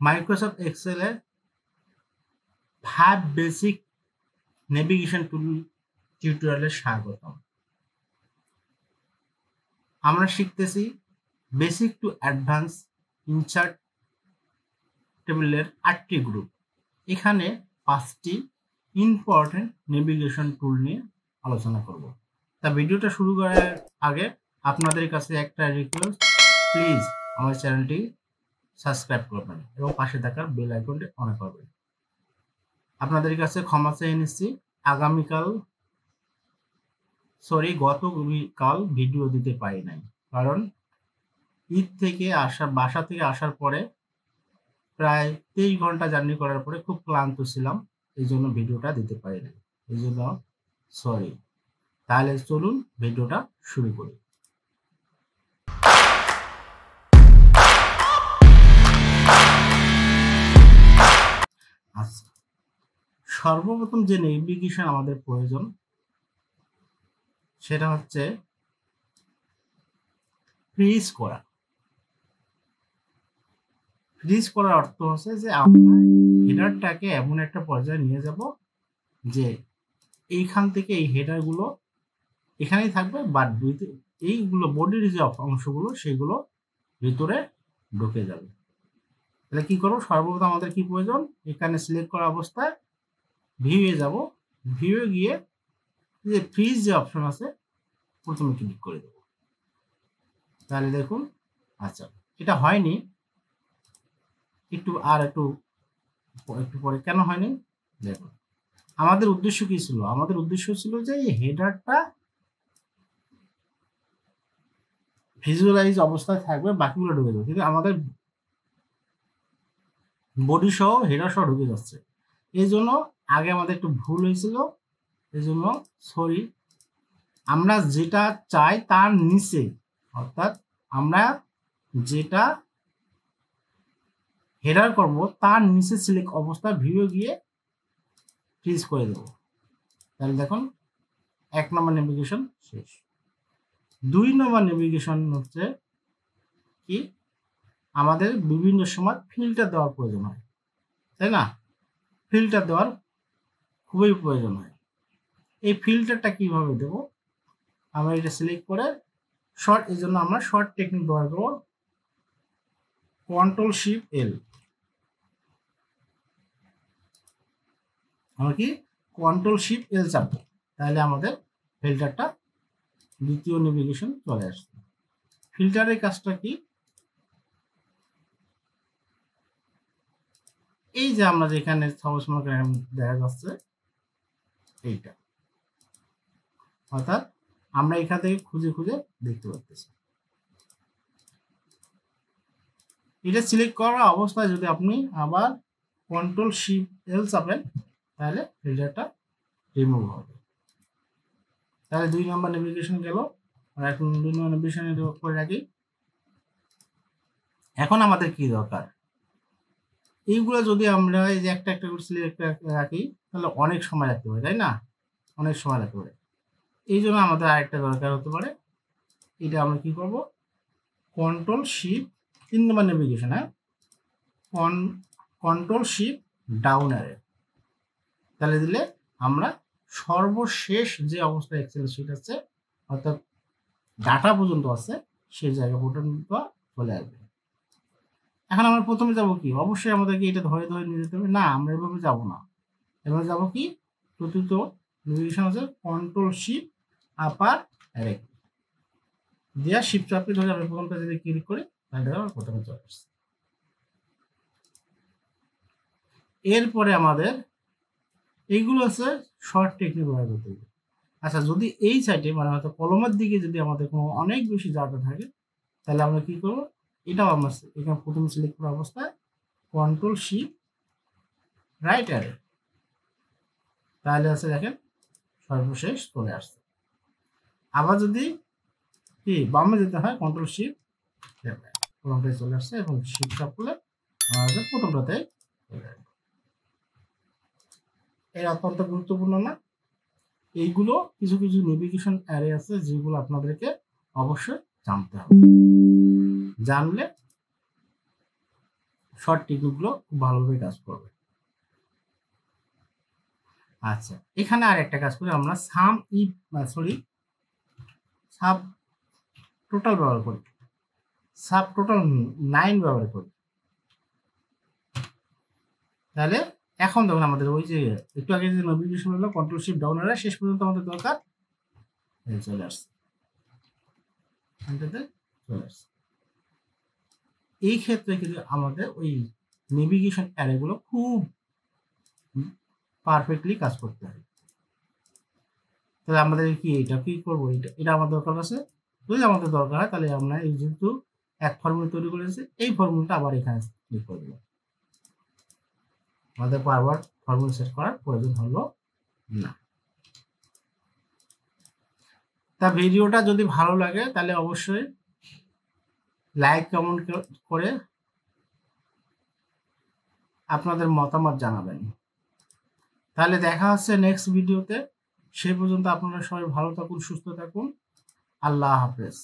Microsoft এক্সেলে 5 basic navigation টুল টিউটোরিয়ালে স্বাগতম। আমরা শিখতেছি বেসিক টু অ্যাডভান্স ইনসার্ট টেবিলের 8টি গ্রুপ। এখানে 5টি ইম্পর্টেন্ট নেভিগেশন টুল নিয়ে আলোচনা করব। তা ভিডিওটা শুরু করার আগে আপনাদের কাছে একটা রিকোয়েস্ট, প্লিজ আমার চ্যানেলটি সাবস্ক্রাইব করবেন এবং পাশে থাকার বেল আইকনটি অন করবেন। আপনাদের কাছে ক্ষমা চেয়ে নিচ্ছি, গতকাল ভিডিও দিতে পারি নাই, কারণ ঈদ থেকে বাসা থেকে আসার পরে প্রায় 23 ঘন্টা জার্নি করার পরে খুব ক্লান্ত ছিলাম, এই জন্য ভিডিওটা দিতে পারি নাই, এই জন্য সরি। তাহলে চলুন ভিডিওটা শুরু করি। আচ্ছা, সর্বপ্রথম যে নেভিগেশন আমাদের প্রয়োজন সেটা হচ্ছে ফ্রিজ করা। ফ্রিজ করার অর্থ হচ্ছে যে আমরা হেডারটাকে এমন একটা পর্যায়ে নিয়ে যাব যে এইখান থেকে এই হেডারগুলো এখানেই থাকবে, বাট এইগুলো বডির যে অংশগুলো সেগুলো ভিতরে ঢুকে যাবে। তাহলে কি করবো? সর্বপ্রথম আমাদের কি প্রয়োজন? এখানে সিলেক্ট করা অবস্থায় ভিউয়ে যাব, ভিউয়ে গিয়ে যে ফ্রিজ যে অপশন আছে প্রথমে ক্লিক করে দেব। তাহলে দেখুন, আচ্ছা এটা হয়নি, একটু পরে কেন হয়নি দেখুন। আমাদের উদ্দেশ্য কি ছিল? আমাদের উদ্দেশ্য ছিল যে এই হেডারটা ভিজুয়ালাইজ অবস্থায় থাকবে, বাকিগুলো ঢুকে যাবে, কিন্তু আমাদের বডি সহ হেডার সহ ঢুকে যাচ্ছে। এই জন্য আগে আমাদের একটু ভুল হয়েছিল, এই জন্য সরি। আমরা যেটা চাই তার নিচে, অর্থাৎ আমরা যেটা হেডার করব তার নিচে সিলেক্ট অবস্থায় ভিউ গিয়ে ফ্রিজ করে দেব। তাহলে দেখুন 1 নম্বর নেভিগেশন শেষ। 2 নম্বর নেভিগেশন হচ্ছে কি, আমাদের বিভিন্ন সময় ফিল্টার দেওয়ার প্রয়োজন হয়, তাই না? ফিল্টার দেওয়ার খুবই প্রয়োজন হয়। এই ফিল্টারটা কিভাবে দেব? আমরা এটা সিলেক্ট করে শর্ট, এই জন্য আমরা শর্ট টেকনিক ব্যবহার করব। Ctrl+Shift+L, আমরা কি Ctrl+Shift+L চাপবো, তাহলে আমাদের ফিল্টারটা দ্বিতীয় নেভিগেশন চলে আসবে। ফিল্টারের কাজটা কি? এই যে আমরা যেখানে দেখা যাচ্ছে এইটা, অর্থাৎ আমরা এখান থেকে খুঁজে খুঁজে দেখতে পাচ্ছি। এটা সিলেক্ট করা অবস্থায় যদি আপনি আবার Ctrl+Shift+L চাপেন তাহলে ফিল্টারটা রিমুভ হবে। তাহলে 2 নম্বর নেভিগেশন গেল। আর এখন 2 নম্বর নেভিগেশন করে রাখি। এখন আমাদের কি দরকার? এইগুলো যদি আমরা এই যে একটা একটা করে সিলেক্ট রাখি তাহলে অনেক সময় লাগতে পারে, তাই না? অনেক সময় লাগতে পারে। এই জন্য আমাদের আরেকটা দরকার হতে পারে। এটা আমরা কি করব? Ctrl+Shift, 3 নম্বর নেভিগেশন, হ্যাঁ, Ctrl+Shift+Down অ্যারো। তাহলে দিলে আমরা সর্বশেষ যে অবস্থা এক্সেল শিট আছে, অর্থাৎ ডাটা পর্যন্ত আছে, সেই জায়গা পর্যন্ত চলে আসবে। এখন আমরা প্রথমে যাব কি? অবশ্যই আমাদেরকে এটা ধরে ধরে নিয়ে যেতে হবে না, আমরা এভাবে যাব না। এভাবে যাব কি? চতুর্থ নেভিগেশন আছে Ctrl+Shift+Up দিয়া শিফট চাপে ধরে আমরা প্রথমটা যদি ক্লিক করি তাহলে আমরা প্রথমে চলে আসছে। এরপরে আমাদের এইগুলো আছে শর্ট টেকনিক ব্যবহার করতে হবে। আচ্ছা, যদি এই সাইডে মানে হয়তো কলমের দিকে যদি আমাদের কোনো অনেক বেশি জায়গা থাকে তাহলে আমরা কি করব? এটাও আমরা এখানে প্রথমে সিলেক্ট করা অবস্থায় Ctrl+Shift+Right, তাহলে আছে দেখেন সর্বশেষ চলে আসছে। আবার যদি কি বামে যেতে হয় Ctrl+Shift, প্রথমটাই চলে আসছে এবং শিফট চাপ করলে আমাদের প্রথমটাতে চলে আসবে। এই অত্যন্ত গুরুত্বপূর্ণ না? এইগুলো কিছু কিছু নেভিগেশন অ্যারে আছে যেগুলো আপনাদেরকে অবশ্যই জানতে হবে। জানলে শর্ট টেকনিকগুলো খুব ভালোভাবে কাজ করবে। আচ্ছা, এখানে আর একটা কাজ করি আমরা, সাম সাব টোটাল ব্যবহার করি, সাব টোটাল 9 ব্যবহার করি। তাহলে এখন দেখুন আমাদের ওই যে একটু আগে যে নোটিফিকেশন হলো কন্ট্রোল শিফট ডাউন এর শেষ পর্যন্ত আমাদের দরকার চলে আসছে, চলে আসছে। এই ক্ষেত্রে কিন্তু আমাদের ওই নেভিগেশন অ্যারেগুলো খুব পারফেক্টলি কাজ করতে হয়। তাহলে আমাদের কি করবো, এটা আমার দরকার আছে। যদি আমাদের দরকার হয় তাহলে আমরা এই যেহেতু এক ফর্মুলা তৈরি করেছি, এই ফর্মুলাটা আবার এখানে ক্লিক করে দেবো। আমাদের বারবার ফর্মুলা সেট করার প্রয়োজন হলো না। তা ভিডিওটা যদি ভালো লাগে তাহলে অবশ্যই লাইক কমেন্ট করে আপনাদের মতামত জানাবেন। তাহলে দেখা হচ্ছে নেক্সট ভিডিওতে। সেই পর্যন্ত আপনারা সবাই ভালো থাকুন, সুস্থ থাকুন। আল্লাহ হাফেজ।